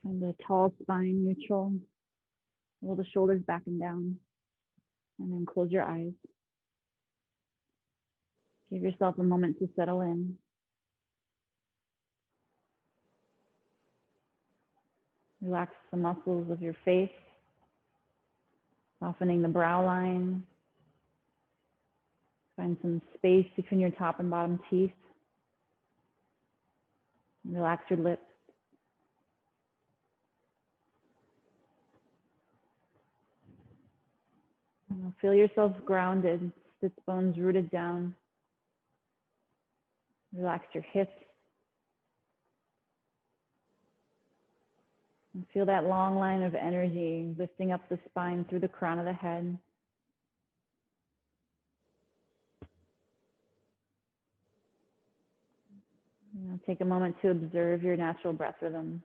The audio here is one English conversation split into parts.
Find the tall spine neutral. Roll the shoulders back and down. And then close your eyes. Give yourself a moment to settle in. Relax the muscles of your face, softening the brow line. Find some space between your top and bottom teeth. Relax your lips. Feel yourself grounded, sits bones rooted down. Relax your hips. And feel that long line of energy lifting up the spine through the crown of the head. Take a moment to observe your natural breath rhythm.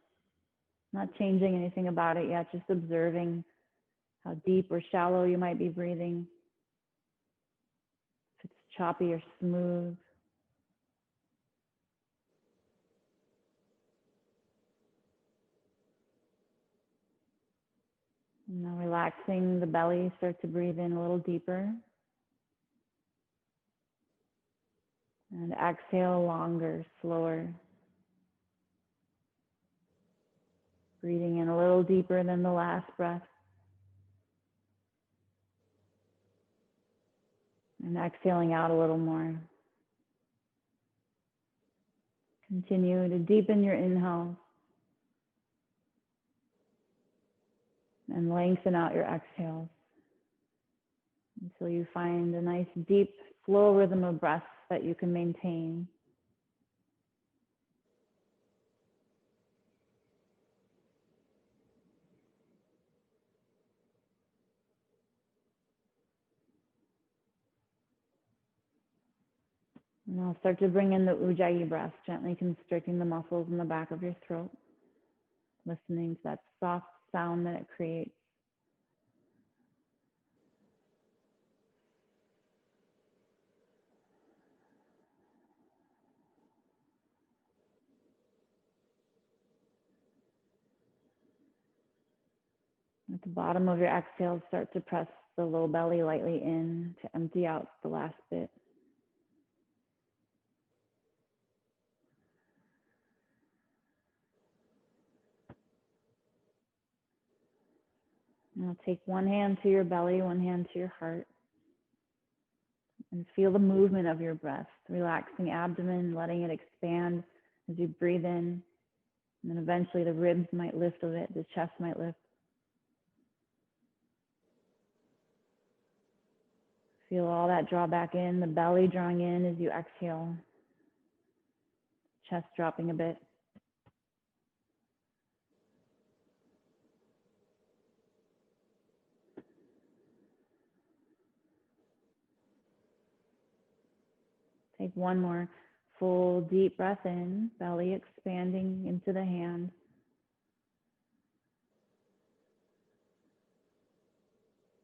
Not changing anything about it yet, just observing how deep or shallow you might be breathing. If it's choppy or smooth. And now relaxing the belly, start to breathe in a little deeper. And exhale longer, slower. Breathing in a little deeper than the last breath. And exhaling out a little more. Continue to deepen your inhale. And lengthen out your exhales until you find a nice deep slow rhythm of breath that you can maintain. Now start to bring in the Ujjayi breath, gently constricting the muscles in the back of your throat, listening to that soft sound that it creates. At the bottom of your exhale, start to press the low belly lightly in to empty out the last bit. Now take one hand to your belly, one hand to your heart, and feel the movement of your breath, relaxing abdomen, letting it expand as you breathe in. And then eventually the ribs might lift a bit, the chest might lift. Feel all that draw back in, the belly drawing in as you exhale. Chest dropping a bit. Take one more full deep breath in, belly expanding into the hand.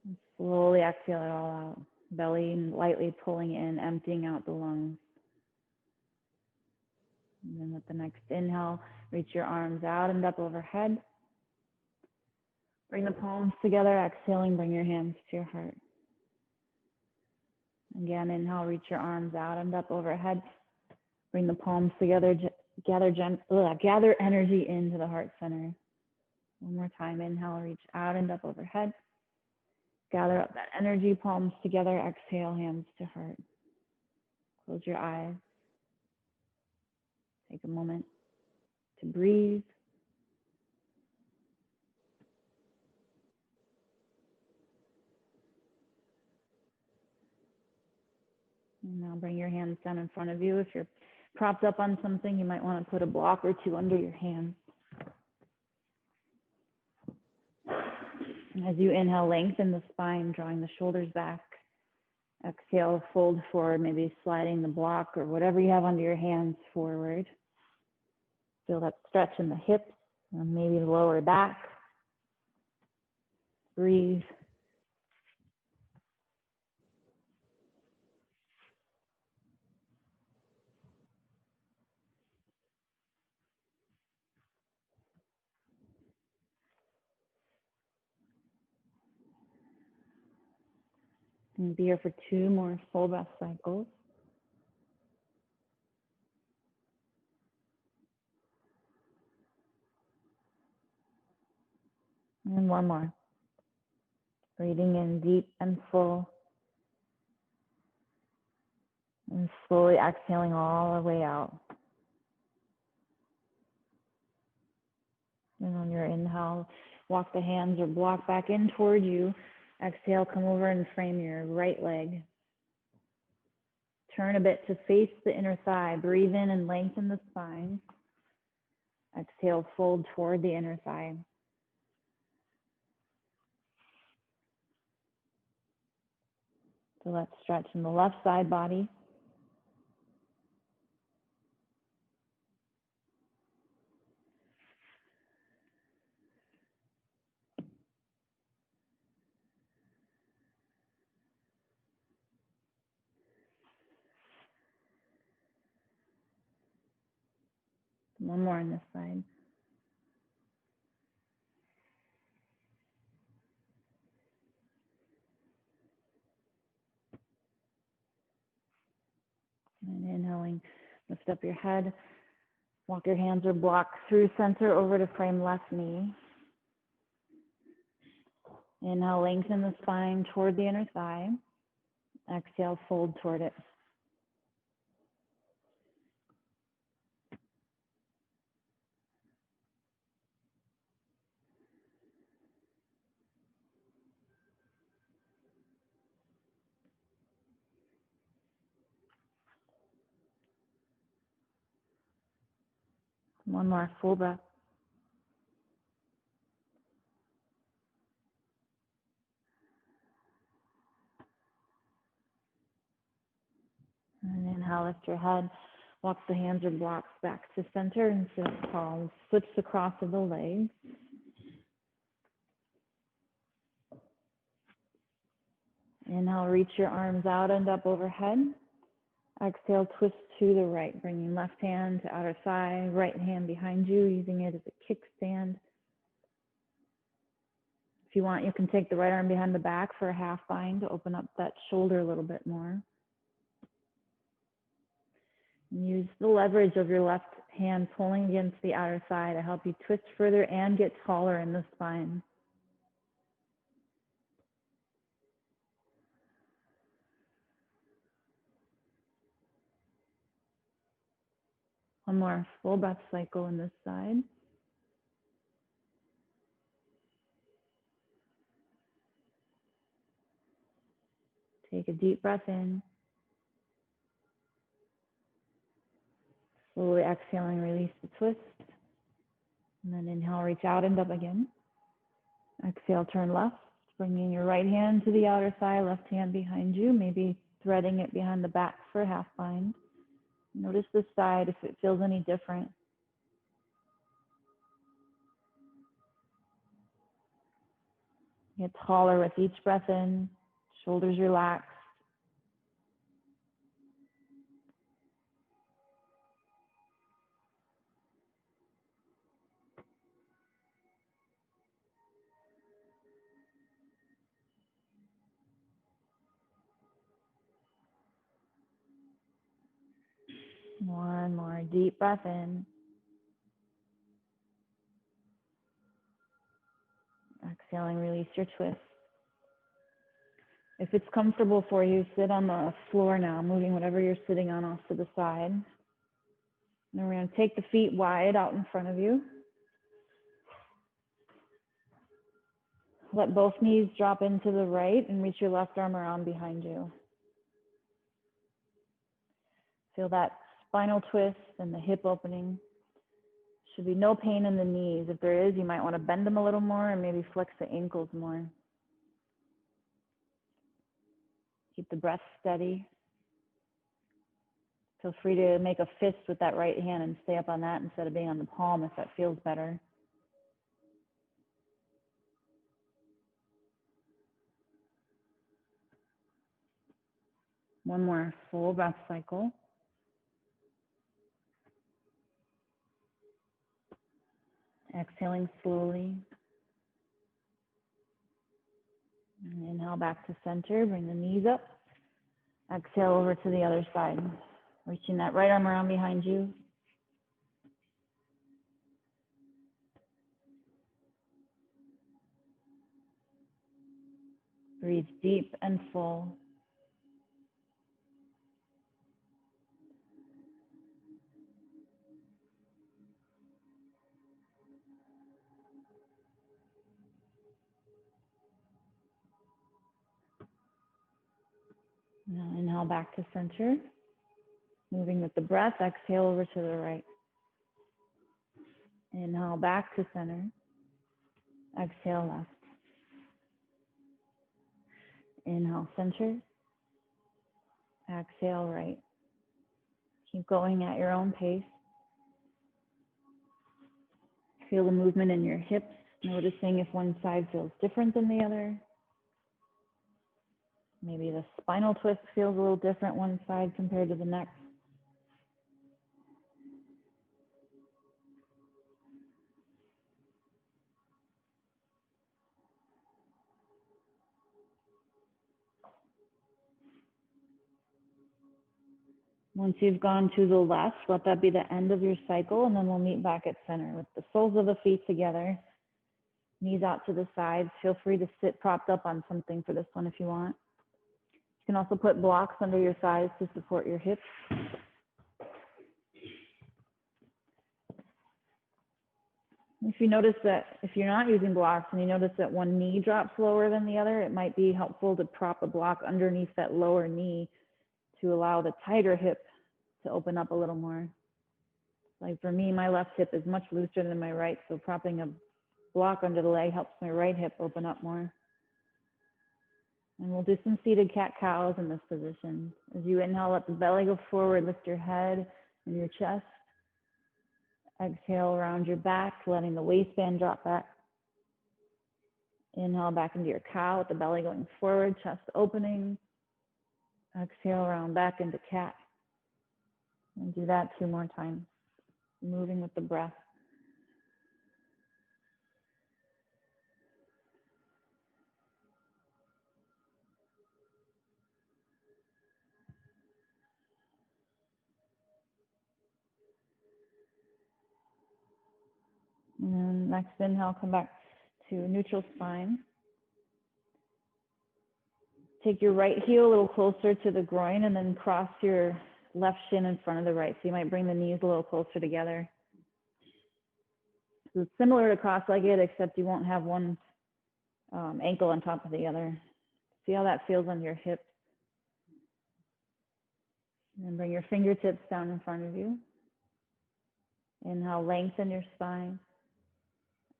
And slowly exhale it all out. Belly lightly pulling in, emptying out the lungs. And then with the next inhale, reach your arms out and up overhead. Bring the palms together, exhaling, bring your hands to your heart. Again, inhale, reach your arms out and up overhead. Bring the palms together, gather energy into the heart center. One more time, inhale, reach out and up overhead. Gather up that energy, palms together, exhale, hands to heart. Close your eyes. Take a moment to breathe. And now bring your hands down in front of you. If you're propped up on something, you might want to put a block or two under your hands. As you inhale, lengthen the spine, drawing the shoulders back. Exhale, fold forward, maybe sliding the block or whatever you have under your hands forward. Feel that stretch in the hips and maybe the lower back. Breathe. And be here for 2 more full breath cycles. And 1 more. Breathing in deep and full. And slowly exhaling all the way out. And on your inhale, walk the hands or block back in toward you. Exhale, come over and frame your right leg. Turn a bit to face the inner thigh. Breathe in and lengthen the spine. Exhale, fold toward the inner thigh. So let's stretch in the left side body. One more on this side. And inhaling, lift up your head. Walk your hands or block through center over to frame left knee. Inhale, lengthen the spine toward the inner thigh. Exhale, fold toward it. One more full breath. And inhale, lift your head. Walk the hands or blocks back to center and sit up tall. Switch the cross of the legs. Inhale, reach your arms out and up overhead. Exhale, twist to the right, bringing left hand to outer thigh, right hand behind you, using it as a kickstand. If you want, you can take the right arm behind the back for a half bind to open up that shoulder a little bit more. And use the leverage of your left hand pulling against the outer thigh to help you twist further and get taller in the spine. One more full breath cycle in this side. Take a deep breath in. Slowly exhaling, release the twist. And then inhale, reach out and up again. Exhale, turn left, bringing your right hand to the outer thigh, left hand behind you, maybe threading it behind the back for a half bind. Notice this side if it feels any different. Get taller with each breath in, shoulders relaxed. One more deep breath in. Exhaling, release your twist. If it's comfortable for you, sit on the floor now, moving whatever you're sitting on off to the side. And then we're going to take the feet wide out in front of you. Let both knees drop into the right and reach your left arm around behind you. Feel that spinal twist and the hip opening. Should be no pain in the knees. If there is, you might want to bend them a little more and maybe flex the ankles more. Keep the breath steady. Feel free to make a fist with that right hand and stay up on that instead of being on the palm if that feels better. One more full breath cycle. Exhaling slowly. And inhale back to center, bring the knees up. Exhale over to the other side. Reaching that right arm around behind you. Breathe deep and full. Now inhale back to center. Moving with the breath, exhale over to the right. Inhale back to center. Exhale left. Inhale center. Exhale right. Keep going at your own pace. Feel the movement in your hips, noticing if one side feels different than the other. Maybe the spinal twist feels a little different one side compared to the next. Once you've gone to the left, let that be the end of your cycle, and then we'll meet back at center with the soles of the feet together, knees out to the sides. Feel free to sit propped up on something for this one if you want. You can also put blocks under your thighs to support your hips. If you notice that if you're not using blocks and you notice that one knee drops lower than the other, it might be helpful to prop a block underneath that lower knee to allow the tighter hip to open up a little more. Like for me, my left hip is much looser than my right, so propping a block under the leg helps my right hip open up more. And we'll do some seated cat-cows in this position. As you inhale, let the belly go forward, lift your head and your chest. Exhale around your back, letting the waistband drop back. Inhale back into your cow with the belly going forward, chest opening. Exhale around back into cat. And do that 2 more times, moving with the breath. And then next inhale, come back to neutral spine. Take your right heel a little closer to the groin and then cross your left shin in front of the right. So you might bring the knees a little closer together. So it's similar to cross-legged, except you won't have one ankle on top of the other. See how that feels on your hips. And then bring your fingertips down in front of you. Inhale, lengthen your spine.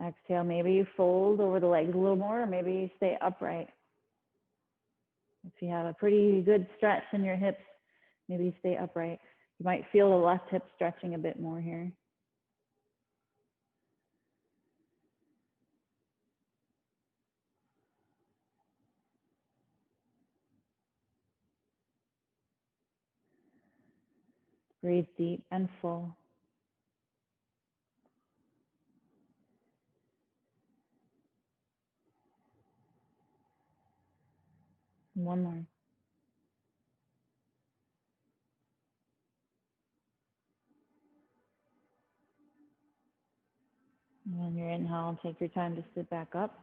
Exhale, maybe you fold over the legs a little more, or maybe you stay upright. If you have a pretty good stretch in your hips, maybe you stay upright. You might feel the left hip stretching a bit more here. Breathe deep and full. One more. And on your inhale, take your time to sit back up.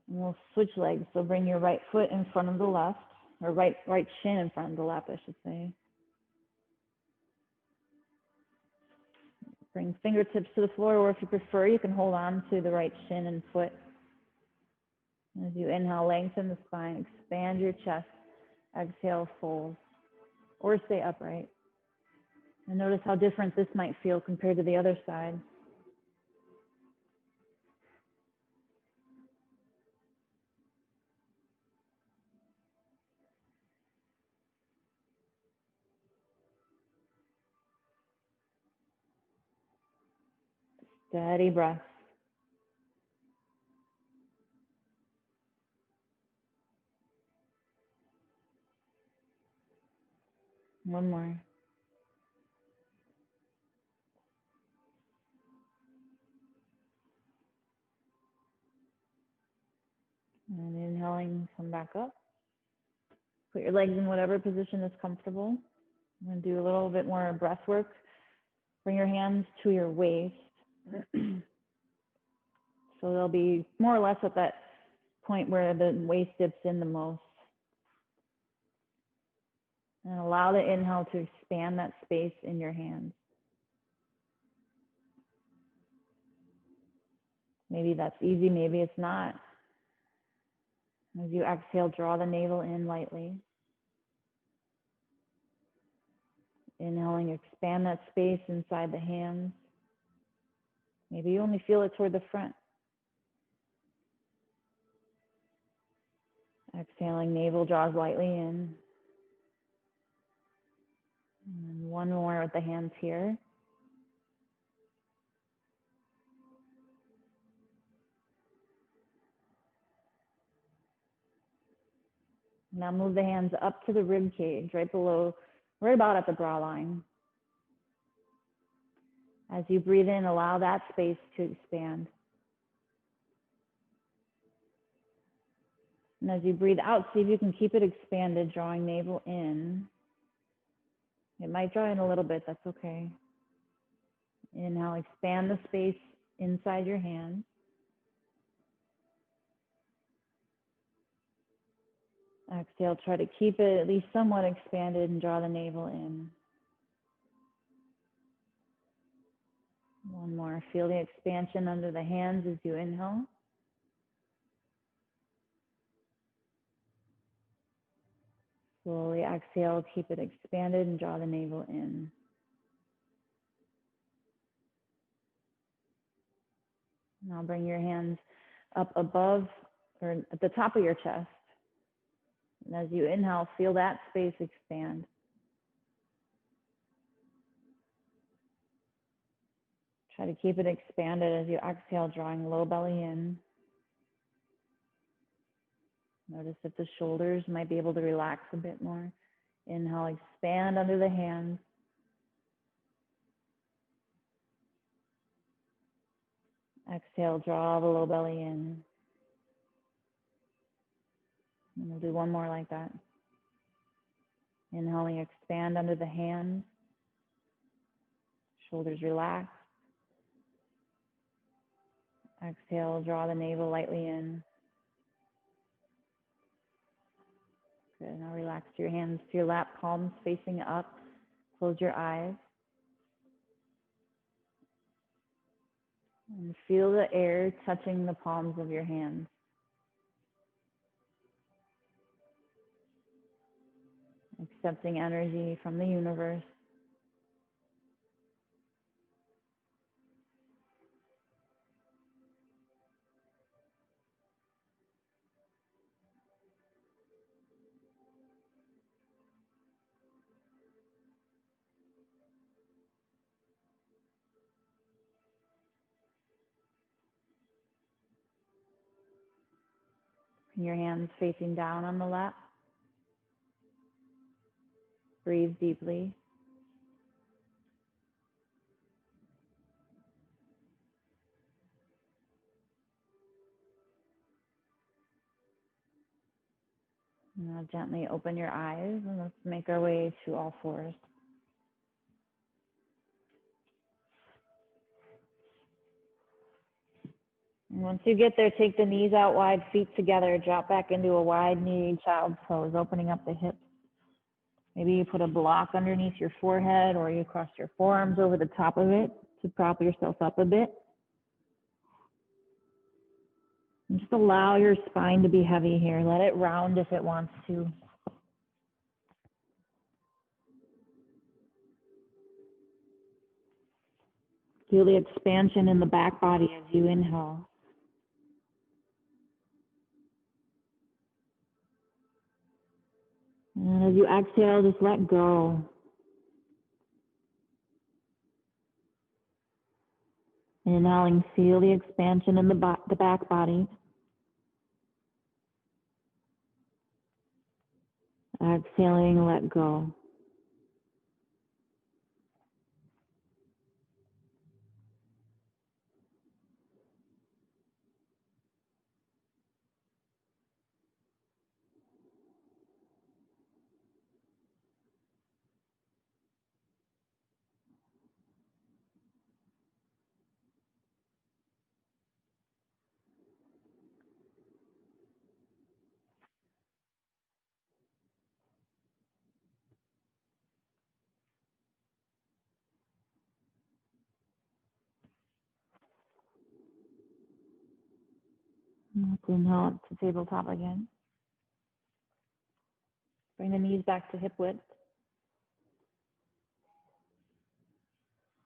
And we'll switch legs. So bring your right foot in front of the left, or right shin in front of the left, I should say. Bring fingertips to the floor, or if you prefer, you can hold on to the right shin and foot. And as you inhale, lengthen the spine, expand your chest. Exhale, fold, or stay upright. And notice how different this might feel compared to the other side. Steady breath. One more. And inhaling exhaling, come back up. Put your legs in whatever position is comfortable. I'm going to do a little bit more breath work. Bring your hands to your waist. So they'll be more or less at that point where the waist dips in the most. And allow the inhale to expand that space in your hands. Maybe that's easy, maybe it's not. As you exhale, draw the navel in lightly. Inhaling, expand that space inside the hands. Maybe you only feel it toward the front. Exhaling, navel draws lightly in. And then one more with the hands here. Now move the hands up to the rib cage, right below, right about at the bra line. As you breathe in, allow that space to expand. And as you breathe out, see if you can keep it expanded, drawing navel in. It might draw in a little bit, that's okay. Inhale, expand the space inside your hands. Exhale, try to keep it at least somewhat expanded and draw the navel in. One more. Feel the expansion under the hands as you inhale. Slowly exhale, keep it expanded and draw the navel in. Now bring your hands up above or at the top of your chest. And as you inhale, feel that space expand. Try to keep it expanded as you exhale, drawing low belly in. Notice if the shoulders might be able to relax a bit more. Inhale, expand under the hands. Exhale, draw the low belly in. And we'll do one more like that. Inhaling, expand under the hands. Shoulders relax. Exhale, draw the navel lightly in. Good. Now relax your hands to your lap, palms facing up. Close your eyes. And feel the air touching the palms of your hands. Accepting energy from the universe. Your hands facing down on the lap. Breathe deeply. Now gently open your eyes and let's make our way to all fours. And once you get there, take the knees out wide, feet together, drop back into a wide knee child's pose, opening up the hips. Maybe you put a block underneath your forehead or you cross your forearms over the top of it to prop yourself up a bit. And just allow your spine to be heavy here. Let it round if it wants to. Feel the expansion in the back body as you inhale. And as you exhale, just let go. Inhaling, feel the expansion in the back body. Exhaling, let go. Let's inhale up to tabletop again. Bring the knees back to hip width.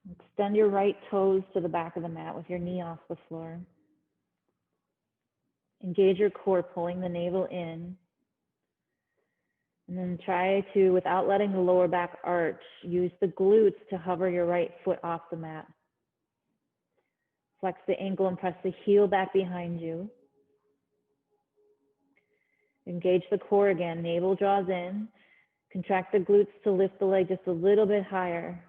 Extend your right toes to the back of the mat with your knee off the floor. Engage your core, pulling the navel in. And then try to, without letting the lower back arch, use the glutes to hover your right foot off the mat. Flex the ankle and press the heel back behind you. Engage the core again. Navel draws in. Contract the glutes to lift the leg just a little bit higher.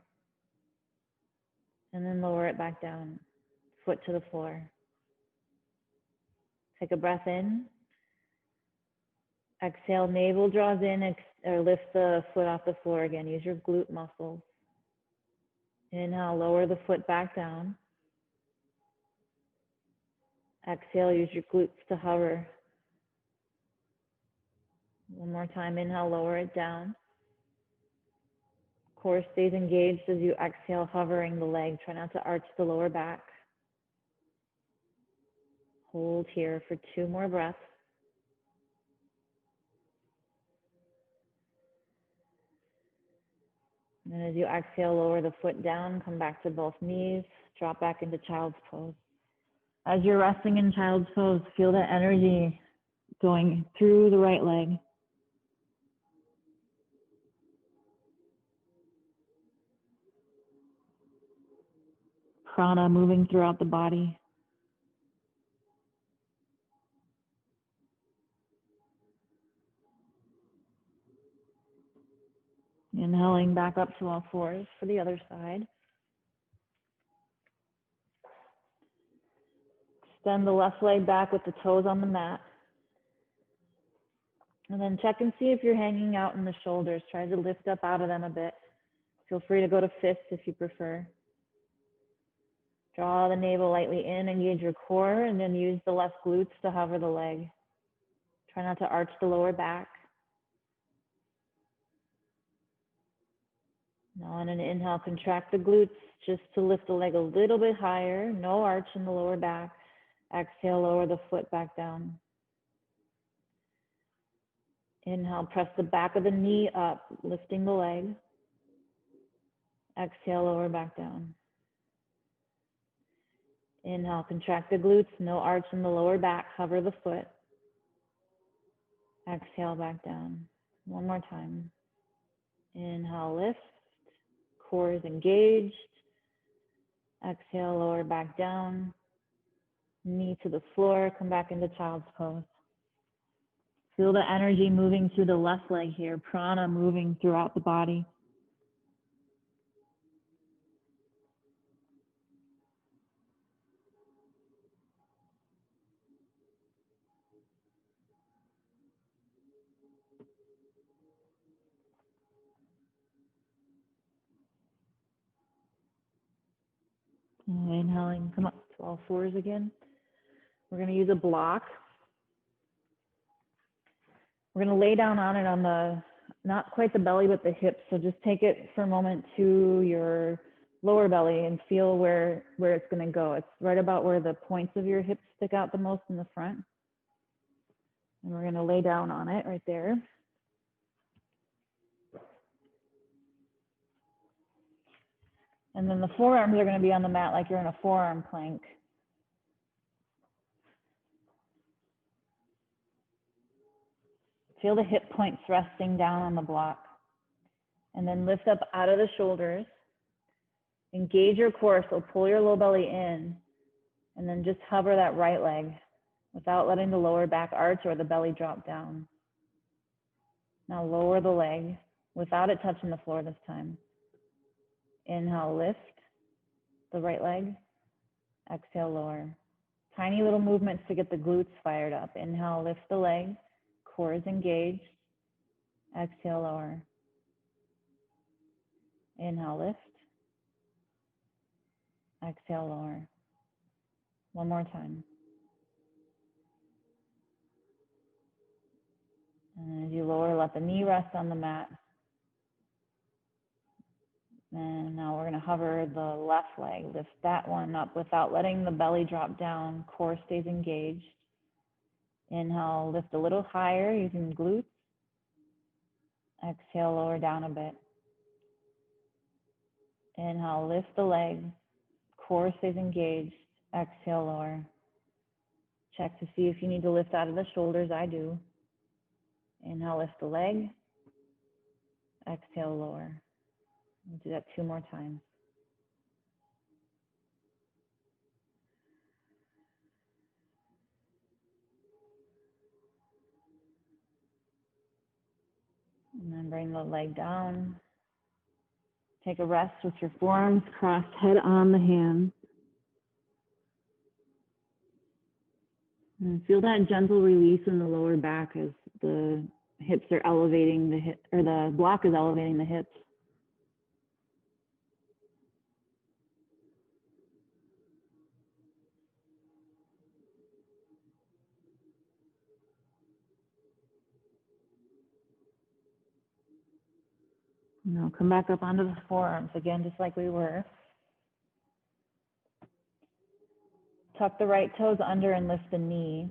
And then lower it back down. Foot to the floor. Take a breath in. Exhale, navel draws in, or lift the foot off the floor again. Use your glute muscles. Inhale, lower the foot back down. Exhale, use your glutes to hover. One more time, inhale, lower it down. Core stays engaged as you exhale, hovering the leg. Try not to arch the lower back. Hold here for 2 more breaths. And then as you exhale, lower the foot down, come back to both knees, drop back into child's pose. As you're resting in child's pose, feel that energy going through the right leg. Prana moving throughout the body. Inhaling back up to all fours for the other side. Extend the left leg back with the toes on the mat. And then check and see if you're hanging out in the shoulders. Try to lift up out of them a bit. Feel free to go to fists if you prefer. Draw the navel lightly in, engage your core, and then use the left glutes to hover the leg. Try not to arch the lower back. Now on an inhale, contract the glutes just to lift the leg a little bit higher. No arch in the lower back. Exhale, lower the foot back down. Inhale, press the back of the knee up, lifting the leg. Exhale, lower back down. Inhale, contract the glutes, no arch in the lower back, hover the foot. Exhale, back down. One more time. Inhale, lift. Core is engaged. Exhale, lower back down. Knee to the floor, come back into child's pose. Feel the energy moving through the left leg here, prana moving throughout the body. And inhaling, come up to all fours again. We're going to use a block. We're going to lay down on it on the, not quite the belly, but the hips. So just take it for a moment to your lower belly and feel where it's going to go. It's right about where the points of your hips stick out the most in the front. And we're going to lay down on it right there. And then the forearms are going to be on the mat like you're in a forearm plank. Feel the hip points resting down on the block. And then lift up out of the shoulders. Engage your core, so pull your low belly in. And then just hover that right leg without letting the lower back arch or the belly drop down. Now lower the leg without it touching the floor this time. Inhale, lift the right leg. Exhale, lower. Tiny little movements to get the glutes fired up. Inhale, lift the leg. Core is engaged. Exhale, lower. Inhale, lift. Exhale, lower. One more time. And as you lower, let the knee rest on the mat. And now we're going to hover the left leg. Lift that one up without letting the belly drop down. Core stays engaged. Inhale, lift a little higher using glutes. Exhale, lower down a bit. Inhale, lift the leg. Core stays engaged. Exhale, lower. Check to see if you need to lift out of the shoulders. I do. Inhale, lift the leg. Exhale, lower. We'll do that 2 more times. And then bring the leg down. Take a rest with your forearms crossed, head on the hands. And feel that gentle release in the lower back as the hips are elevating the hip, or the block is elevating the hips. Now come back up onto the forearms again, just like we were. Tuck the right toes under and lift the knee.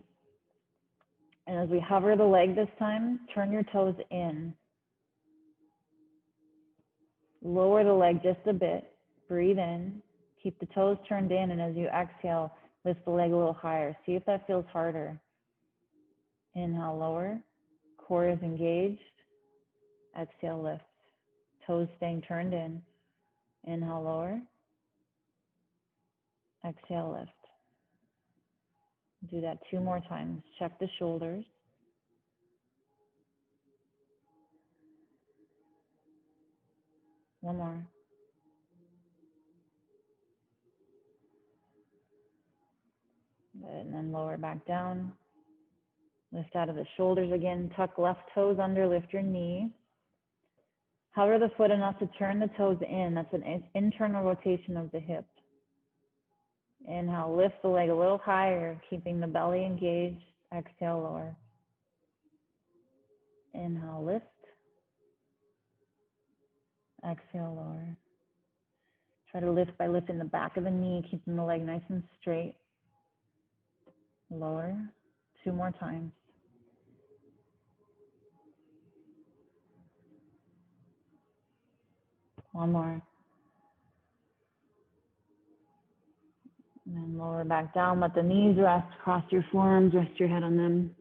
And as we hover the leg this time, turn your toes in. Lower the leg just a bit. Breathe in. Keep the toes turned in, and as you exhale, lift the leg a little higher. See if that feels harder. Inhale, lower. Core is engaged. Exhale, lift. Toes staying turned in. Inhale, lower. Exhale, lift. Do that 2 more times. Check the shoulders. One more. And then lower back down. Lift out of the shoulders again. Tuck left toes under, lift your knee. Hover the foot enough to turn the toes in. That's an internal rotation of the hip. Inhale, lift the leg a little higher, keeping the belly engaged. Exhale, lower. Inhale, lift. Exhale, lower. Try to lift by lifting the back of the knee, keeping the leg nice and straight. Lower. 2 more times. One more. And then lower back down. Let the knees rest. Cross your forearms. Rest your head on them.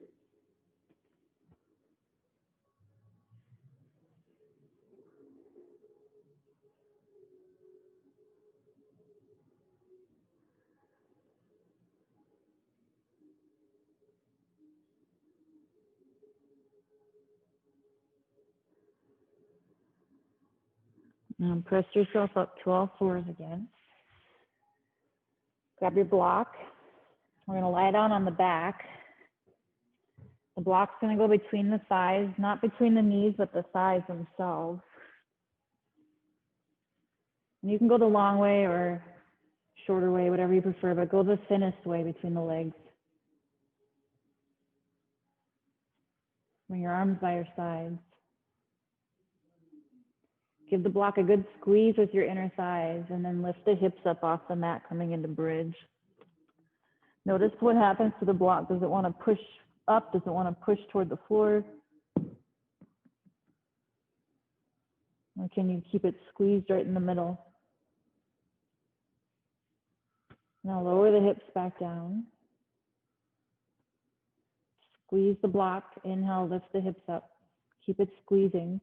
Now press yourself up to all fours again. Grab your block. We're going to lie down on the back. The block's going to go between the thighs, not between the knees, but the thighs themselves. And you can go the long way or shorter way, whatever you prefer, but go the thinnest way between the legs. Bring your arms by your sides. Give the block a good squeeze with your inner thighs, and then lift the hips up off the mat, coming into bridge. Notice what happens to the block. Does it want to push up? Does it want to push toward the floor? Or can you keep it squeezed right in the middle? Now lower the hips back down. Squeeze the block. Inhale, lift the hips up. Keep it squeezing.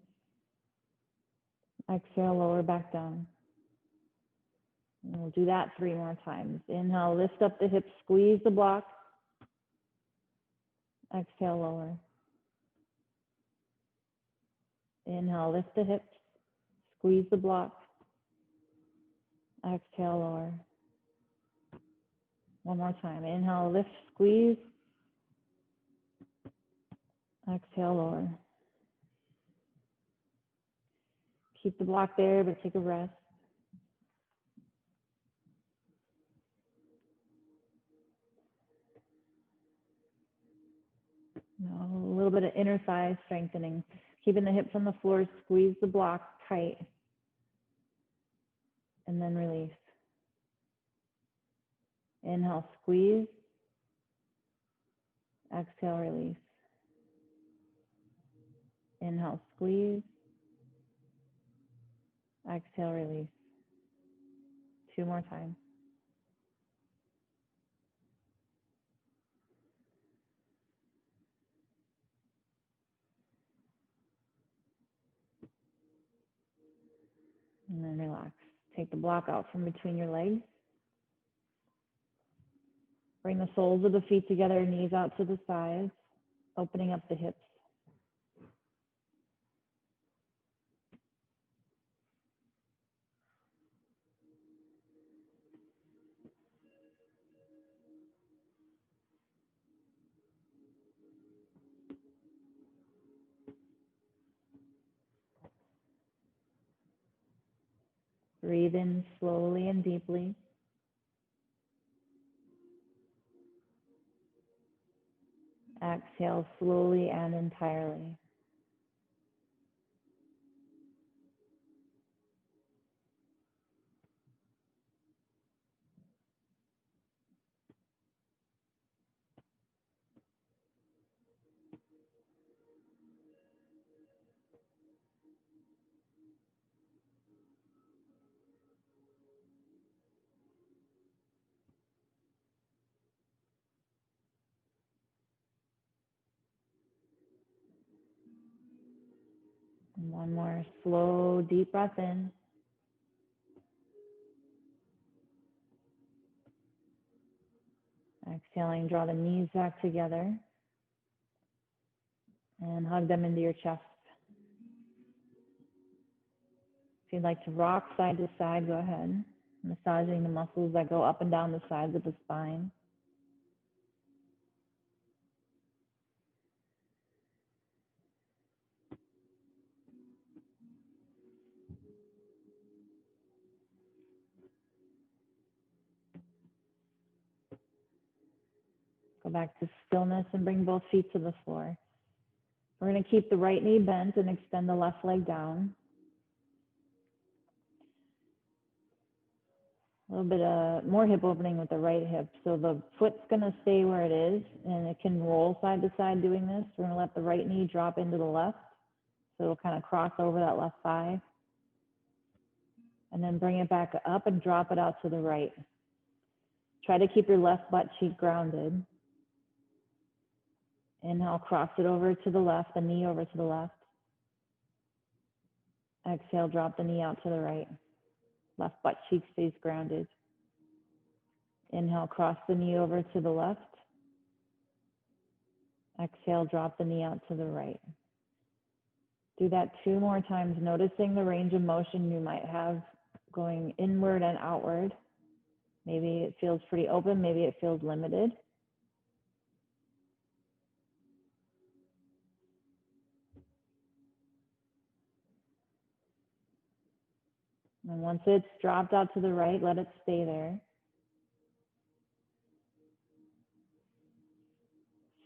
Exhale, lower back down. And we'll do that 3 more times. Inhale, lift up the hips, squeeze the block. Exhale, lower. Inhale, lift the hips, squeeze the block. Exhale, lower. One more time. Inhale, lift, squeeze. Exhale, lower. Keep the block there, but take a rest. Now, a little bit of inner thigh strengthening. Keeping the hips on the floor, squeeze the block tight. And then release. Inhale, squeeze. Exhale, release. Inhale, squeeze. Exhale, release. 2 more times. And then relax. Take the block out from between your legs. Bring the soles of the feet together, knees out to the sides, opening up the hips. Breathe in slowly and deeply. Exhale slowly and entirely. And one more slow, deep breath in. Exhaling, draw the knees back together and hug them into your chest. If you'd like to rock side to side, go ahead. Massaging the muscles that go up and down the sides of the spine. Go back to stillness and bring both feet to the floor. We're going to keep the right knee bent and extend the left leg down. A little bit more hip opening with the right hip. So the foot's going to stay where it is, and it can roll side to side doing this. We're going to let the right knee drop into the left. So it'll kind of cross over that left thigh. And then bring it back up and drop it out to the right. Try to keep your left butt cheek grounded. Inhale, cross it over to the left, the knee over to the left. Exhale, drop the knee out to the right. Left butt cheek stays grounded. Inhale, cross the knee over to the left. Exhale, drop the knee out to the right. Do that 2 more times, noticing the range of motion you might have going inward and outward. Maybe it feels pretty open, maybe it feels limited. And once it's dropped out to the right, let it stay there.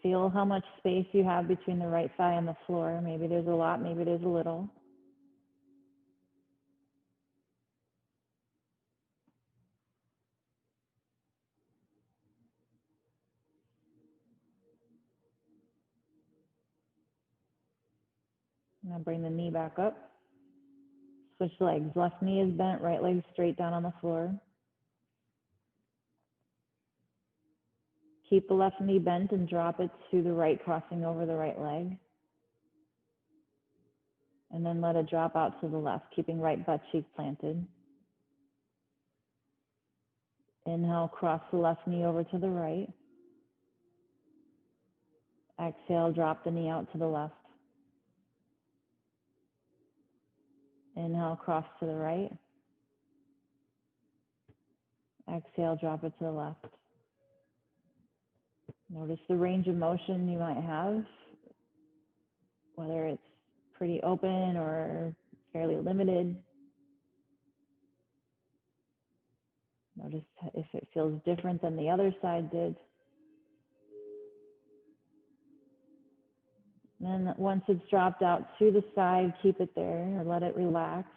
Feel how much space you have between the right thigh and the floor. Maybe there's a lot, maybe there's a little. Now bring the knee back up. Switch legs. Left knee is bent, right leg straight down on the floor. Keep the left knee bent and drop it to the right, crossing over the right leg. And then let it drop out to the left, keeping right butt cheek planted. Inhale, cross the left knee over to the right. Exhale, drop the knee out to the left. Inhale, cross to the right. Exhale, drop it to the left. Notice the range of motion you might have, whether it's pretty open or fairly limited. Notice if it feels different than the other side did. And then once it's dropped out to the side, keep it there or let it relax.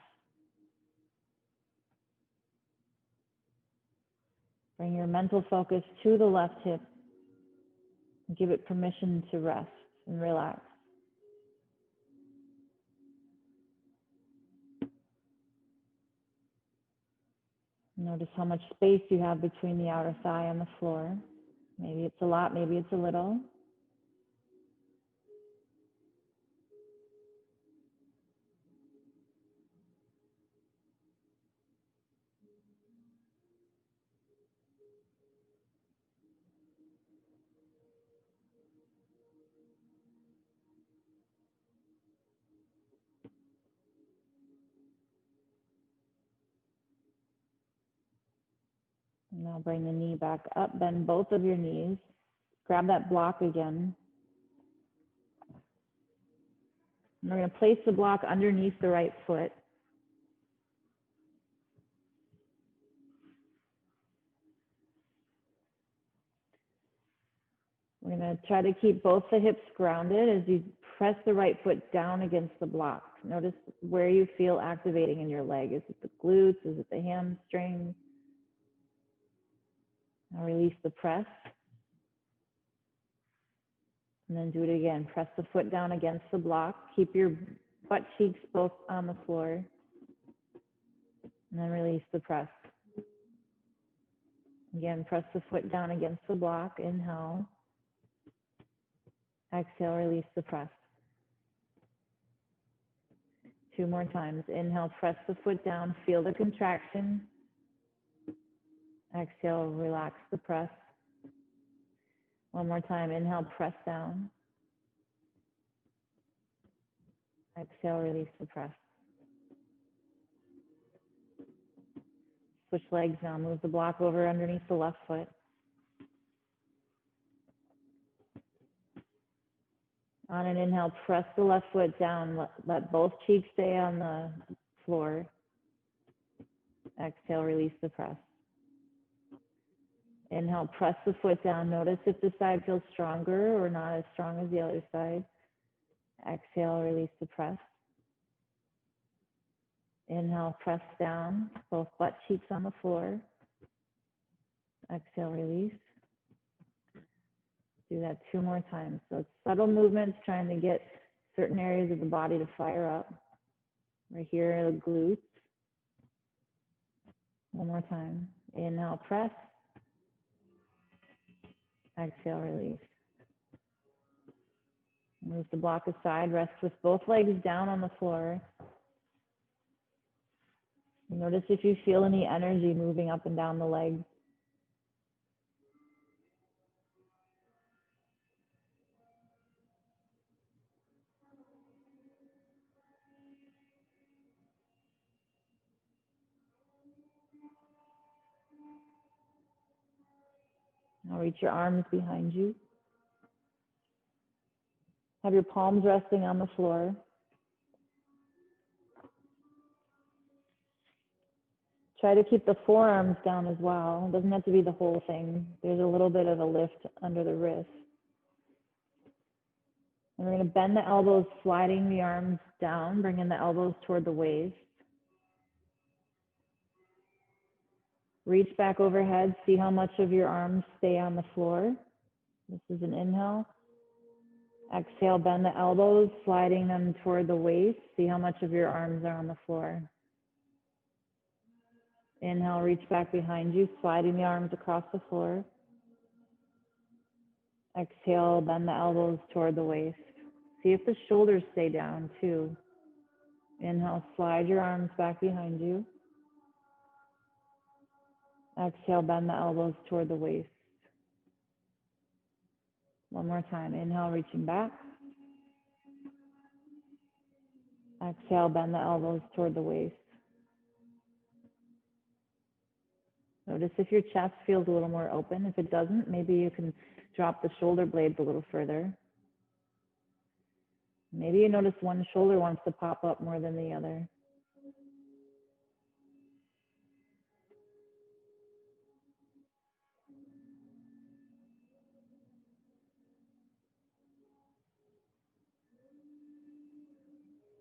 Bring your mental focus to the left hip. Give it permission to rest and relax. Notice how much space you have between the outer thigh and the floor. Maybe it's a lot, maybe it's a little. Now bring the knee back up, bend both of your knees. Grab that block again. And we're going to place the block underneath the right foot. We're going to try to keep both the hips grounded as you press the right foot down against the block. Notice where you feel activating in your leg. Is it the glutes? Is it the hamstrings? Now release the press. And then do it again. Press the foot down against the block. Keep your butt cheeks both on the floor. And then release the press. Again, press the foot down against the block. Inhale. Exhale, release the press. 2 more times. Inhale, press the foot down. Feel the contraction. Exhale, relax the press. 1 more time. Inhale, press down. Exhale, release the press. Switch legs now. Move the block over underneath the left foot. On an inhale, press the left foot down. Let both cheeks stay on the floor. Exhale, release the press. Inhale, press the foot down. Notice if the side feels stronger or not as strong as the other side. Exhale, release the press. Inhale, press down, both butt cheeks on the floor. Exhale, release. Do that 2 more times. So it's subtle movements, trying to get certain areas of the body to fire up. Right here, the glutes. 1 more time. Inhale, press. Exhale, release. Move the block aside. Rest with both legs down on the floor. Notice if you feel any energy moving up and down the legs. Now reach your arms behind you. Have your palms resting on the floor. Try to keep the forearms down as well. It doesn't have to be the whole thing. There's a little bit of a lift under the wrist. And we're going to bend the elbows, sliding the arms down, bringing the elbows toward the waist. Reach back overhead. See how much of your arms stay on the floor. This is an inhale. Exhale, bend the elbows, sliding them toward the waist. See how much of your arms are on the floor. Inhale, reach back behind you, sliding the arms across the floor. Exhale, bend the elbows toward the waist. See if the shoulders stay down too. Inhale, slide your arms back behind you. Exhale, bend the elbows toward the waist. 1 more time. Inhale, reaching back. Exhale, bend the elbows toward the waist. Notice if your chest feels a little more open. If it doesn't, maybe you can drop the shoulder blades a little further. Maybe you notice one shoulder wants to pop up more than the other.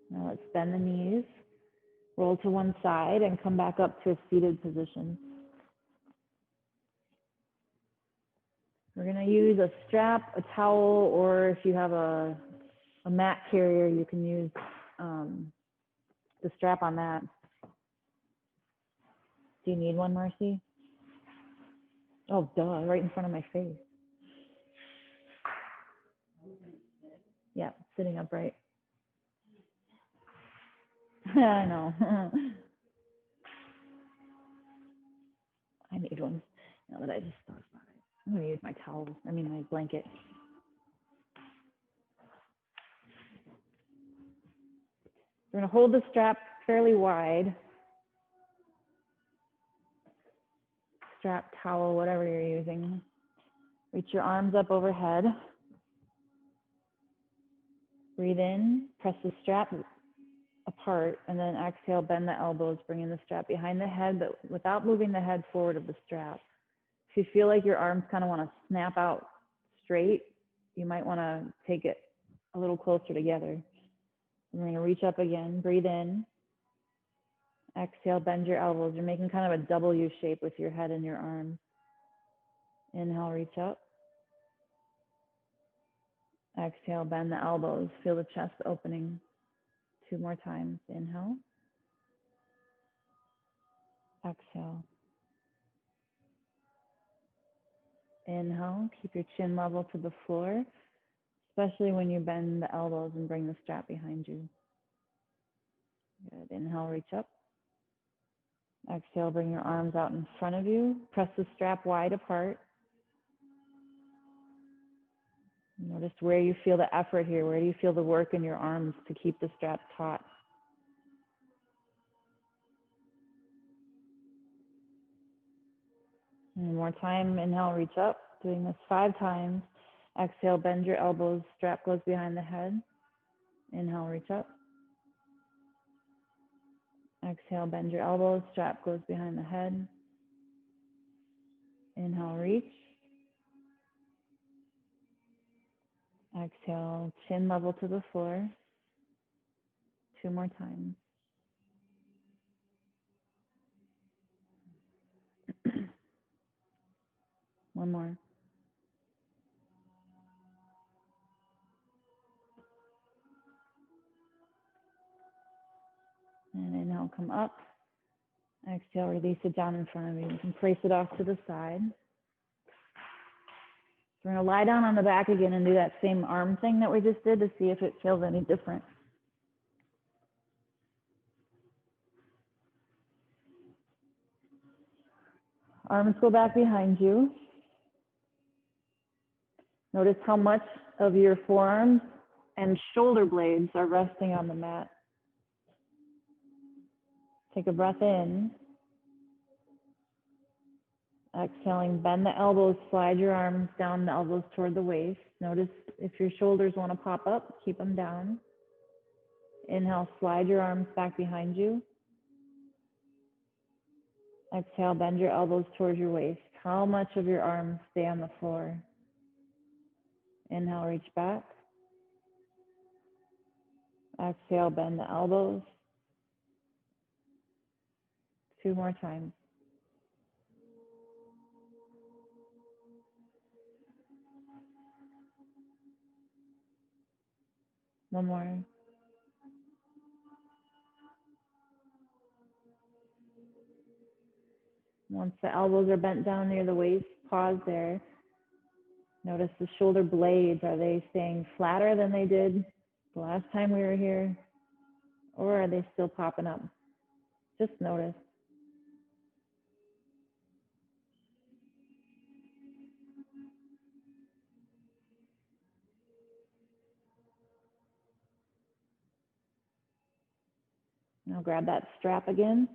Now let's bend the knees, roll to one side, and come back up to a seated position. We're going to use a strap, a towel, or if you have a mat carrier, you can use the strap on that. Do you need one, Marcy? Oh, duh, right in front of my face. Yeah, sitting upright. I know. I need one now that I just thought about it. I'm going to use my towel, my blanket. We're going to hold the strap fairly wide. Strap, towel, whatever you're using. Reach your arms up overhead. Breathe in, press the strap apart, and then exhale, bend the elbows, bringing the strap behind the head, but without moving the head forward of the strap. If you feel like your arms kind of want to snap out straight, you might want to take it a little closer together. We're going to reach up again, breathe in, exhale, bend your elbows. You're making kind of a W shape with your head and your arms. Inhale, reach up. Exhale, bend the elbows. Feel the chest opening. 2 more times. Inhale. Exhale. Inhale. Keep your chin level to the floor, especially when you bend the elbows and bring the strap behind you. Good. Inhale, reach up. Exhale, bring your arms out in front of you. Press the strap wide apart. Notice where you feel the effort here. Where do you feel the work in your arms to keep the strap taut? One more time. Inhale, reach up. Doing this 5 times. Exhale, bend your elbows. Strap goes behind the head. Inhale, reach up. Exhale, bend your elbows. Strap goes behind the head. Inhale, reach. Exhale, chin level to the floor. 2 more times. One more. And inhale, come up. Exhale, release it down in front of you. You can place it off to the side. We're going to lie down on the back again and do that same arm thing that we just did to see if it feels any different. Arms go back behind you. Notice how much of your forearms and shoulder blades are resting on the mat. Take a breath in. Exhaling, bend the elbows, slide your arms down, the elbows toward the waist. Notice if your shoulders want to pop up, keep them down. Inhale, slide your arms back behind you. Exhale, bend your elbows towards your waist. How much of your arms stay on the floor? Inhale, reach back. Exhale, bend the elbows. 2 more times. One more. Once the elbows are bent down near the waist, pause there. Notice the shoulder blades. Are they staying flatter than they did the last time we were here? Or are they still popping up? Just notice. Now grab that strap again.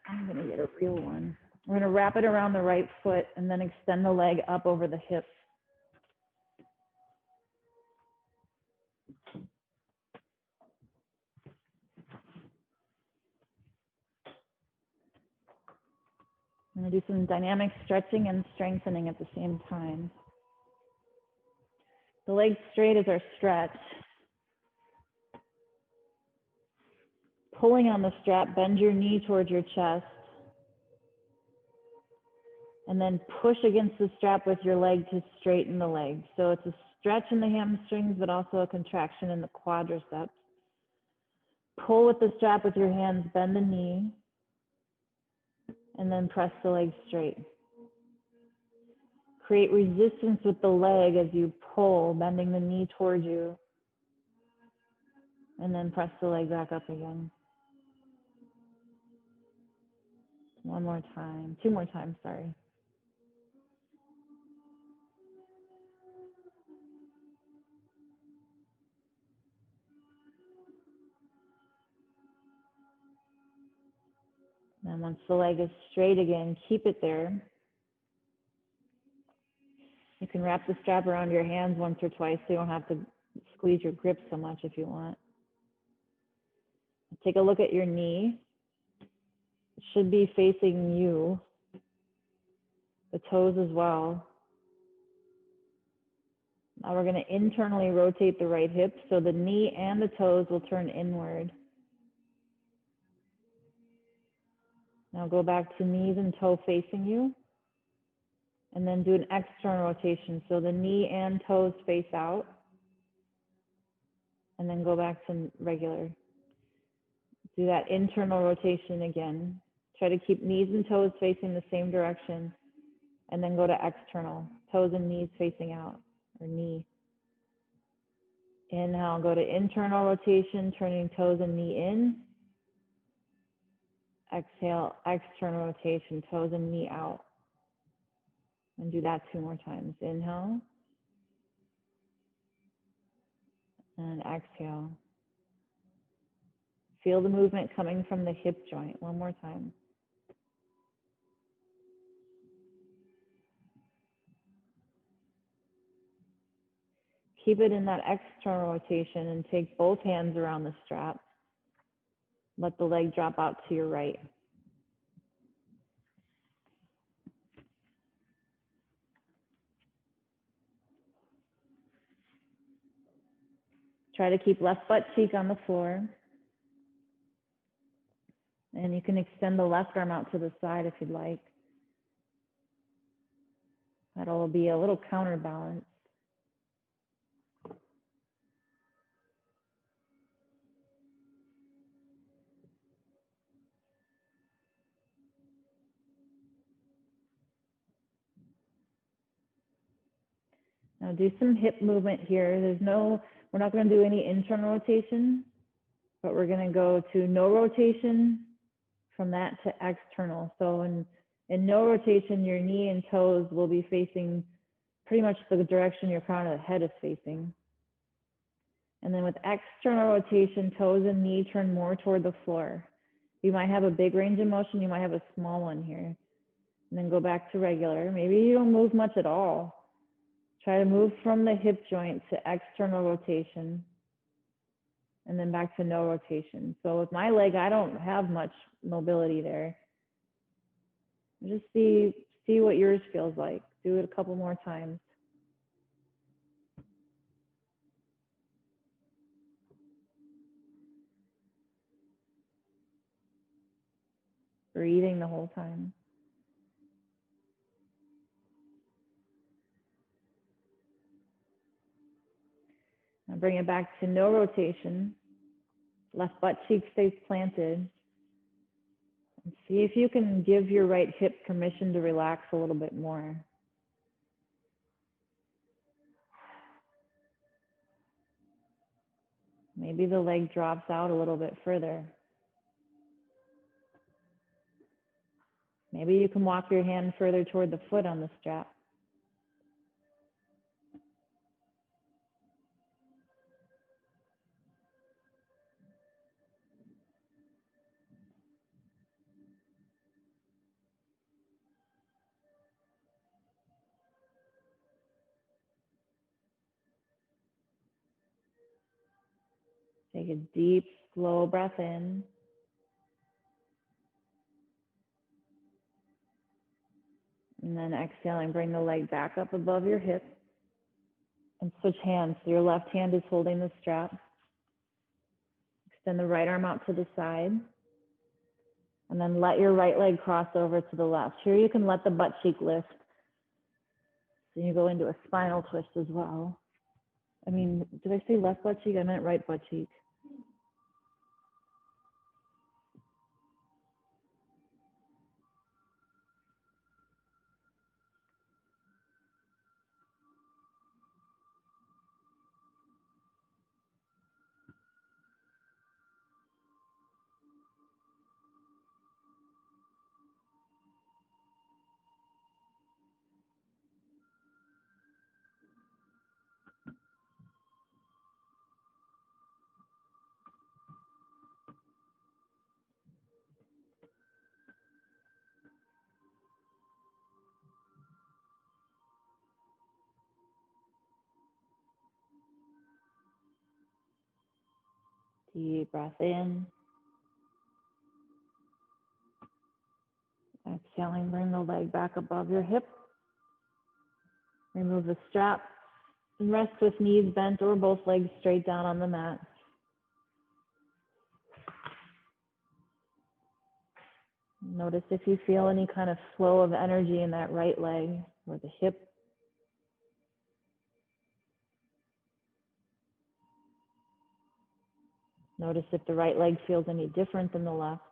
I'm going to get a real one. We're going to wrap it around the right foot and then extend the leg up over the hip. I'm going to do some dynamic stretching and strengthening at the same time. The legs straight is our stretch. Pulling on the strap, bend your knee towards your chest. And then push against the strap with your leg to straighten the leg. So it's a stretch in the hamstrings, but also a contraction in the quadriceps. Pull with the strap with your hands, bend the knee, and then press the leg straight. Create resistance with the leg as you pull, bending the knee towards you, and then press the leg back up again. One more time, two more times, sorry. And once the leg is straight again, keep it there. You can wrap the strap around your hands once or twice so you don't have to squeeze your grip so much if you want. Take a look at your knee. It should be facing you, the toes as well. Now we're going to internally rotate the right hip so the knee and the toes will turn inward. Now go back to knees and toe facing you, and then do an external rotation. So the knee and toes face out, and then go back to regular. Do that internal rotation again. Try to keep knees and toes facing the same direction, and then go to external, toes and knees facing out, or knee. Inhale, go to internal rotation, turning toes and knee in. Exhale, external rotation, toes and knee out. And do that 2 more times. Inhale. And exhale. Feel the movement coming from the hip joint. One more time. Keep it in that external rotation and take both hands around the strap. Let the leg drop out to your right. Try to keep left butt cheek on the floor. And you can extend the left arm out to the side if you'd like. That'll be a little counterbalance. Now do some hip movement here. We're not going to do any internal rotation, but we're going to go to no rotation, from that to external. So in no rotation, your knee and toes will be facing pretty much the direction your crown of the head is facing. And then with external rotation, toes and knee turn more toward the floor. You might have a big range of motion, you might have a small one here. And then go back to regular. Maybe you don't move much at all. Try to move from the hip joint to external rotation, and then back to no rotation. So with my leg, I don't have much mobility there. Just see what yours feels like. Do it a couple more times. Breathing the whole time. Now bring it back to no rotation. Left butt cheek stays planted. And see if you can give your right hip permission to relax a little bit more. Maybe the leg drops out a little bit further. Maybe you can walk your hand further toward the foot on the strap. Take a deep, slow breath in. And then exhaling, bring the leg back up above your hip. And switch hands. So your left hand is holding the strap. Extend the right arm out to the side. And then let your right leg cross over to the left. Here you can let the butt cheek lift. So you go into a spinal twist as well. I mean, did I say left butt cheek? I meant right butt cheek. Deep breath in. Exhaling, bring the leg back above your hip. Remove the strap and rest with knees bent or both legs straight down on the mat. Notice if you feel any kind of flow of energy in that right leg or the hip. Notice if the right leg feels any different than the left.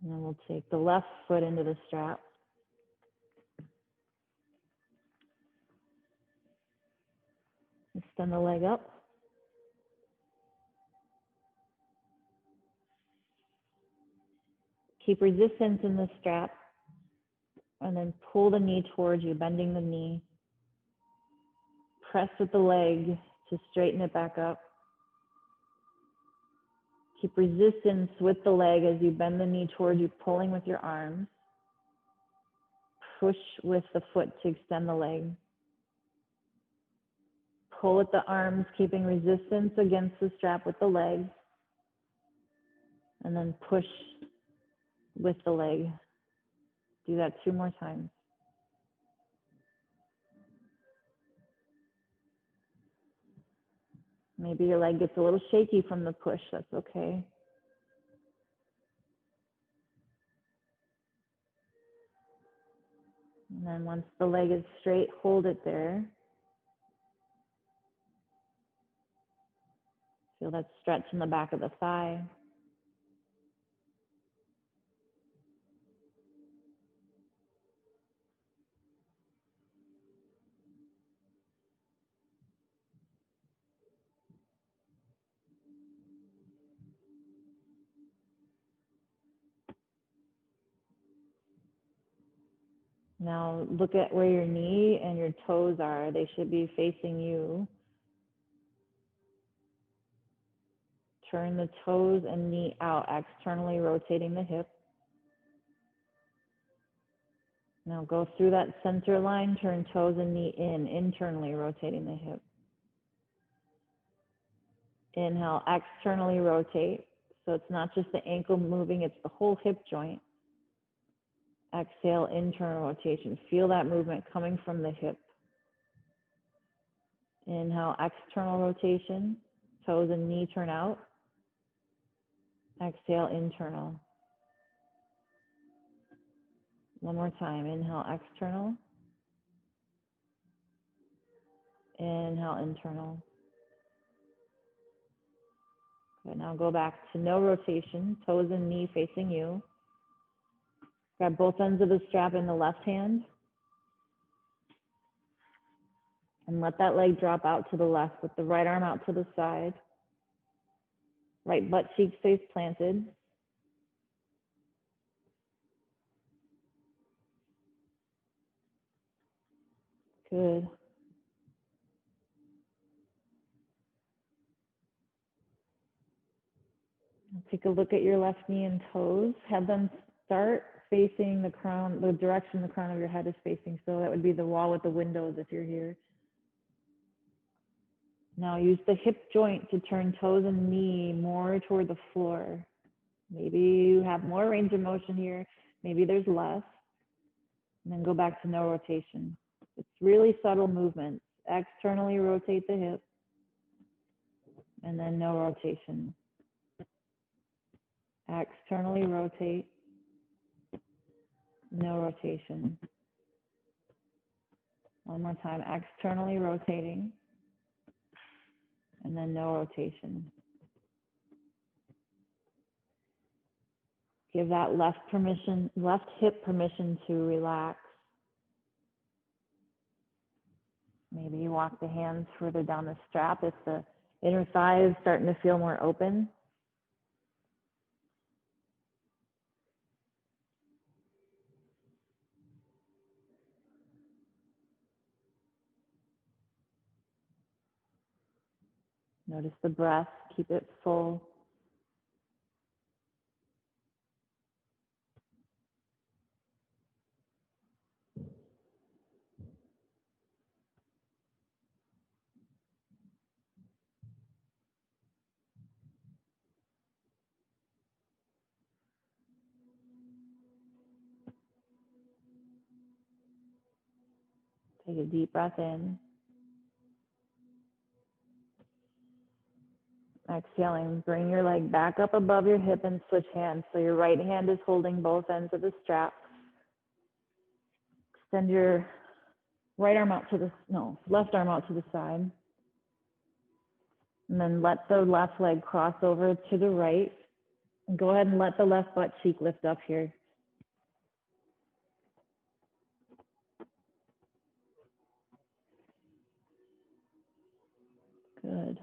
And then we'll take the left foot into the strap. Extend the leg up. Keep resistance in the strap. And then pull the knee towards you, bending the knee. Press with the leg to straighten it back up. Keep resistance with the leg as you bend the knee towards you, pulling with your arms. Push with the foot to extend the leg. Pull with the arms, keeping resistance against the strap with the leg. And then push with the leg. Do that 2 more times. Maybe your leg gets a little shaky from the push. That's okay. And then once the leg is straight, hold it there. Feel that stretch in the back of the thigh. Now look at where your knee and your toes are. They should be facing you. Turn the toes and knee out, externally rotating the hip. Now go through that center line, turn toes and knee in, internally rotating the hip. Inhale, externally rotate. So it's not just the ankle moving, it's the whole hip joint. Exhale, internal rotation. Feel that movement coming from the hip. Inhale, external rotation. Toes and knee turn out. Exhale, internal. One more time. Inhale, external. Inhale, internal. Good. Now go back to no rotation. Toes and knee facing you. Grab both ends of the strap in the left hand. And let that leg drop out to the left with the right arm out to the side. Right butt cheek stays planted. Good. Take a look at your left knee and toes. Have them start facing the crown, the direction the crown of your head is facing. So that would be the wall with the windows if you're here. Now use the hip joint to turn toes and knee more toward the floor. Maybe you have more range of motion here. Maybe there's less. And then go back to no rotation. It's really subtle movements. Externally rotate the hip, and then no rotation. Externally rotate, no rotation. One more time, externally rotating, and then no rotation. Give that left hip permission to relax. Maybe you walk the hands further down the strap if the inner thigh is starting to feel more open. Notice the breath, keep it full. Take a deep breath in. Exhaling, bring your leg back up above your hip and switch hands. So your right hand is holding both ends of the strap. Extend your left arm out to the side. And then let the left leg cross over to the right. And go ahead and let the left butt cheek lift up here. Good.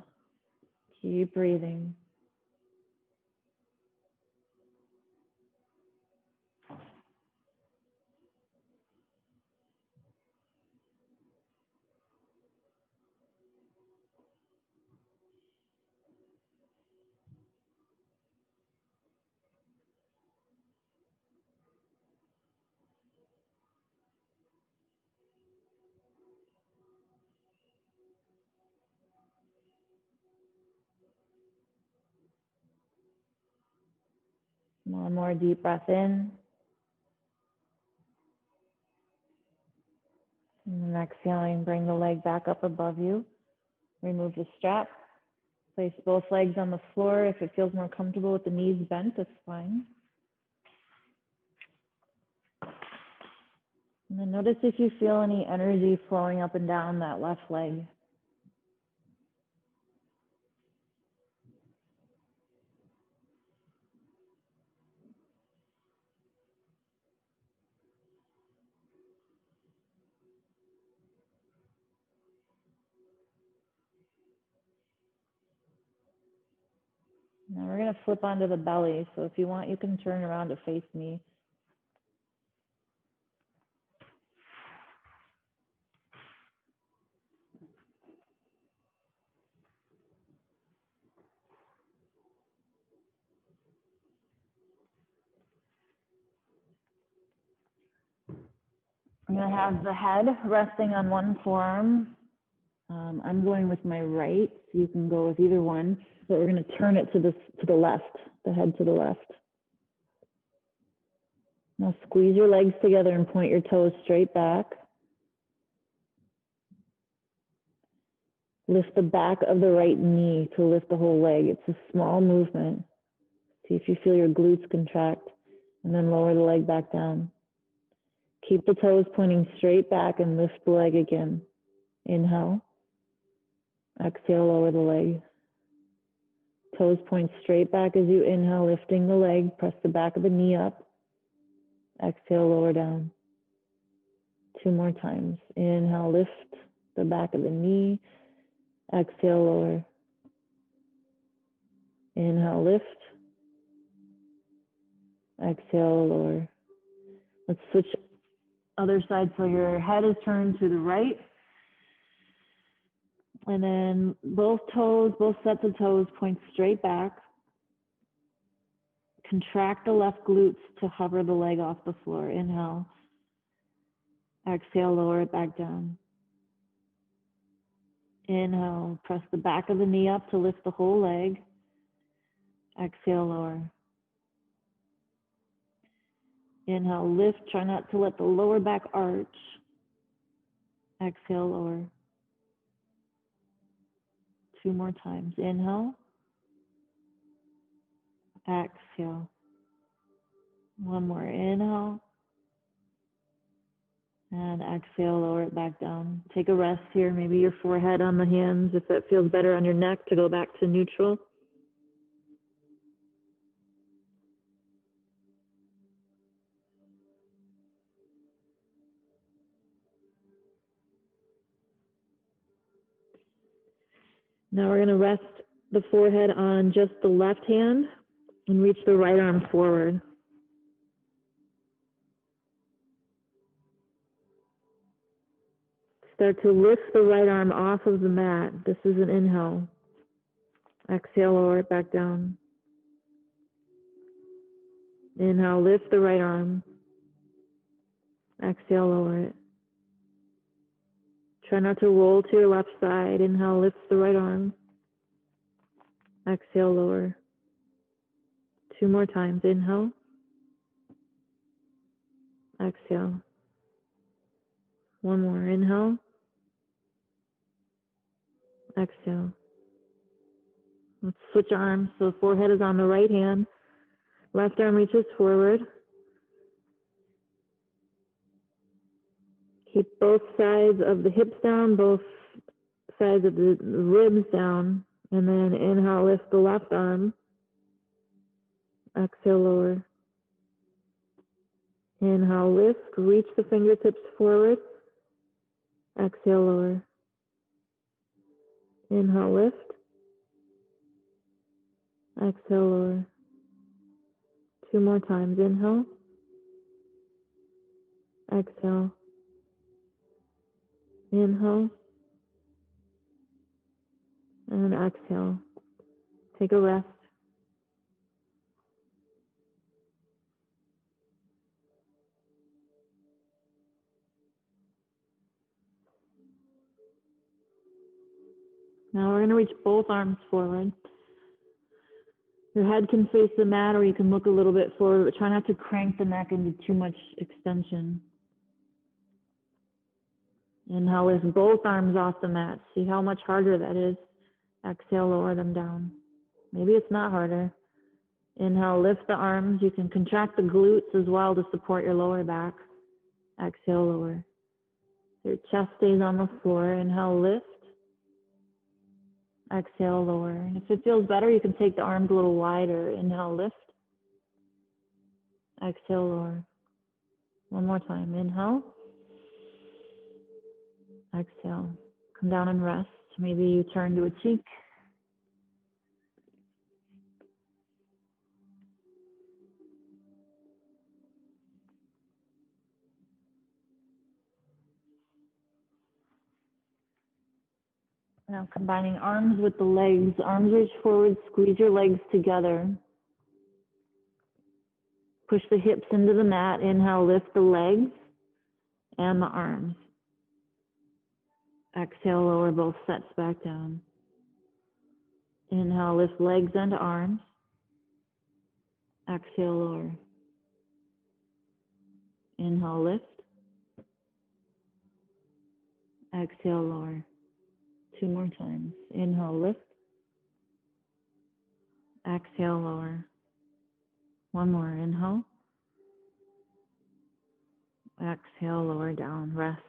Keep breathing. One more deep breath in. And then exhaling, bring the leg back up above you. Remove the strap. Place both legs on the floor. If it feels more comfortable with the knees bent, that's fine. And then notice if you feel any energy flowing up and down that left leg. Now we're going to flip onto the belly. So if you want, you can turn around to face me. I'm going to have the head resting on one forearm. I'm going with my right, so you can go with either one. But we're going to turn it to the left, the head to the left. Now squeeze your legs together and point your toes straight back. Lift the back of the right knee to lift the whole leg. It's a small movement. See if you feel your glutes contract, and then lower the leg back down. Keep the toes pointing straight back and lift the leg again. Inhale. Exhale, lower the leg. Toes point straight back as you inhale, lifting the leg. Press the back of the knee up. Exhale, lower down. 2 more times. Inhale, lift the back of the knee. Exhale, lower. Inhale, lift. Exhale, lower. Let's switch other side. So your head is turned to the right. And then both sets of toes point straight back. Contract the left glutes to hover the leg off the floor. Inhale. Exhale, lower it back down. Inhale, press the back of the knee up to lift the whole leg. Exhale, lower. Inhale, lift. Try not to let the lower back arch. Exhale, lower. 2 more times. Inhale. Exhale. 1 more. Inhale. And exhale, lower it back down. Take a rest here. Maybe your forehead on the hands, if it feels better on your neck, to go back to neutral. Now we're going to rest the forehead on just the left hand and reach the right arm forward. Start to lift the right arm off of the mat. This is an inhale. Exhale, lower it back down. Inhale, lift the right arm. Exhale, lower it. Try not to roll to your left side. Inhale, lift the right arm. Exhale, lower. 2 more times. Inhale. Exhale. 1 more. Inhale. Exhale. Let's switch arms. So forehead is on the right hand. Left arm reaches forward. Keep both sides of the hips down, both sides of the ribs down. And then inhale, lift the left arm. Exhale, lower. Inhale, lift. Reach the fingertips forward. Exhale, lower. Inhale, lift. Exhale, lower. 2 more times. Inhale. Exhale. Inhale. And exhale. Take a rest. Now we're going to reach both arms forward. Your head can face the mat, or you can look a little bit forward, but try not to crank the neck into too much extension. Inhale, lift both arms off the mat. See how much harder that is. Exhale, lower them down. Maybe it's not harder. Inhale, lift the arms. You can contract the glutes as well to support your lower back. Exhale, lower. Your chest stays on the floor. Inhale, lift. Exhale, lower. And if it feels better, you can take the arms a little wider. Inhale, lift. Exhale, lower. 1 more time. Inhale. Exhale. Come down and rest. Maybe you turn to a cheek. Now combining arms with the legs. Arms reach forward, squeeze your legs together. Push the hips into the mat. Inhale, lift the legs and the arms. Exhale, lower both sets back down. Inhale, lift legs and arms. Exhale, lower. Inhale, lift. Exhale, lower. 2 more times. Inhale, lift. Exhale, lower. 1 more. Inhale. Exhale, lower down. Rest.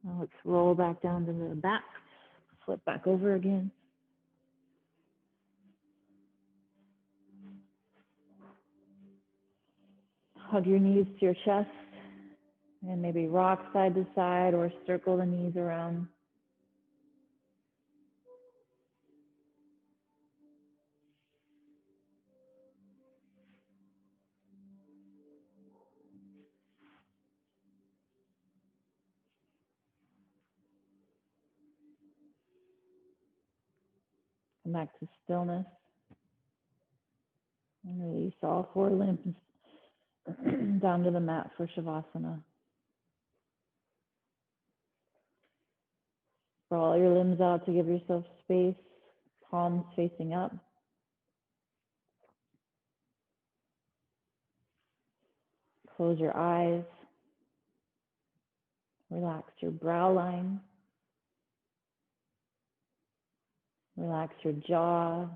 Now let's roll back down to the back. Flip back over again. Hug your knees to your chest and maybe rock side to side or circle the knees around. Come back to stillness. And release all 4 limbs down to the mat for Shavasana. Sprawl your limbs out to give yourself space, palms facing up. Close your eyes. Relax your brow line. Relax your jaw.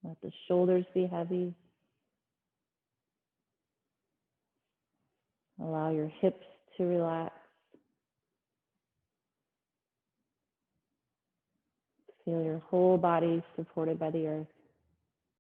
Let the shoulders be heavy. Allow your hips to relax. Feel your whole body supported by the earth.